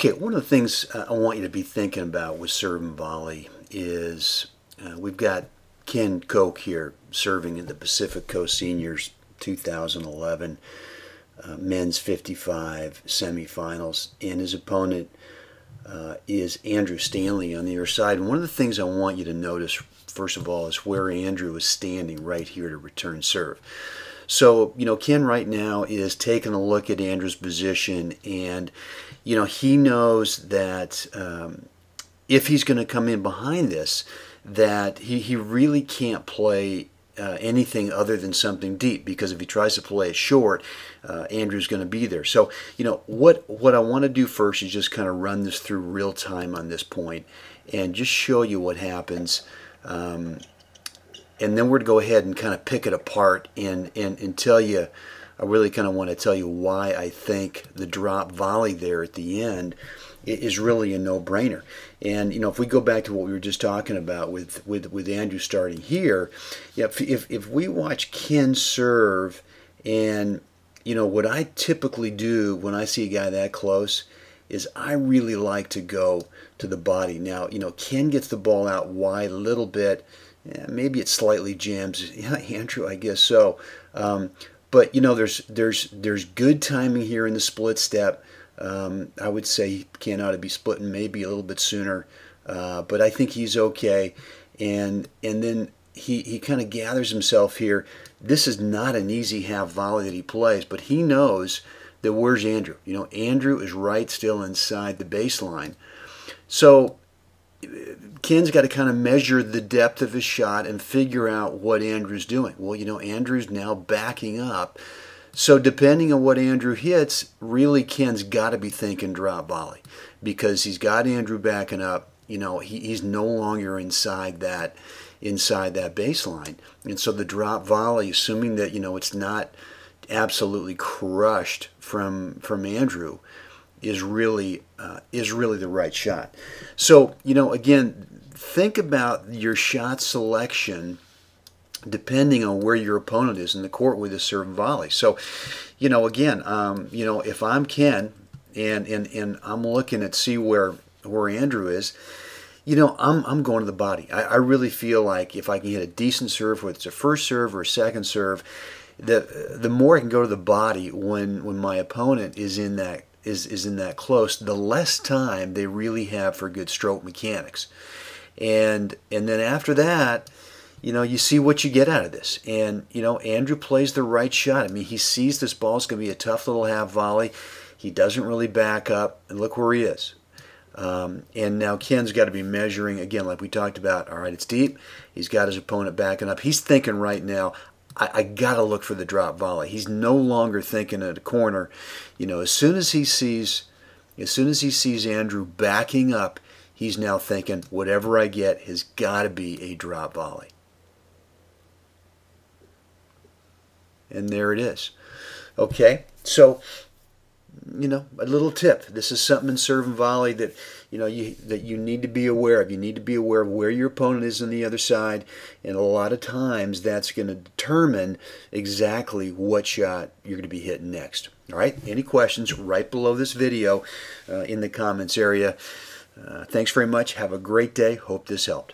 Okay, one of the things I want you to be thinking about with serve and volley is we've got Ken Koch here serving in the Pacific Coast Seniors 2011 men's 55 semifinals, and his opponent is Andrew Stanley on the other side. And one of the things I want you to notice, first of all, is where Andrew is standing right here to return serve. So, Ken right now is taking a look at Andrew's position, and, he knows that if he's going to come in behind this, that he really can't play anything other than something deep, because if he tries to play it short, Andrew's going to be there. So, what I want to do first is just kind of run this through real time on this point and just show you what happens. And then we're to go ahead and kind of pick it apart and tell you, I really kind of want to tell you why I think the drop volley there at the end is really a no-brainer. And, if we go back to what we were just talking about with Andrew starting here, if we watch Ken serve, and, what I typically do when I see a guy that close is I really like to go to the body. Now, Ken gets the ball out wide a little bit. Yeah, maybe it slightly jams. Yeah, Andrew, I guess so. But there's good timing here in the split step. I would say Ken ought to be splitting maybe a little bit sooner, but I think he's okay. And then he kind of gathers himself here. This is not an easy half volley that he plays, but he knows that where's Andrew? Andrew is right still inside the baseline. So Ken's got to kind of measure the depth of his shot and figure out what Andrew's doing. Well, Andrew's now backing up. So depending on what Andrew hits, really Ken's got to be thinking drop volley, because he's got Andrew backing up. He's no longer inside that baseline. And so the drop volley, assuming that, it's not absolutely crushed from Andrew, is really the right shot. So, again, think about your shot selection depending on where your opponent is in the court with a serve and volley. So, again, if I'm Ken and I'm looking at see where Andrew is, I'm going to the body. I really feel like if I can hit a decent serve, whether it's a first serve or a second serve, the more I can go to the body when my opponent is in that close, the less time they really have for good stroke mechanics. And then after that, you see what you get out of this. And, Andrew plays the right shot. I mean, he sees this ball is going to be a tough little half volley. He doesn't really back up, and look where he is. And now Ken's got to be measuring, again, like we talked about. All right, it's deep. He's got his opponent backing up. He's thinking right now, I got to look for the drop volley. He's no longer thinking at a corner. As soon as he sees Andrew backing up, he's now thinking, whatever I get has got to be a drop volley. And there it is. Okay, so a little tip. This is something in serve and volley that you need to be aware of. You need to be aware of where your opponent is on the other side, and a lot of times that's going to determine exactly what shot you're going to be hitting next. All right. Any questions? Right below this video in the comments area. Thanks very much. Have a great day. Hope this helped.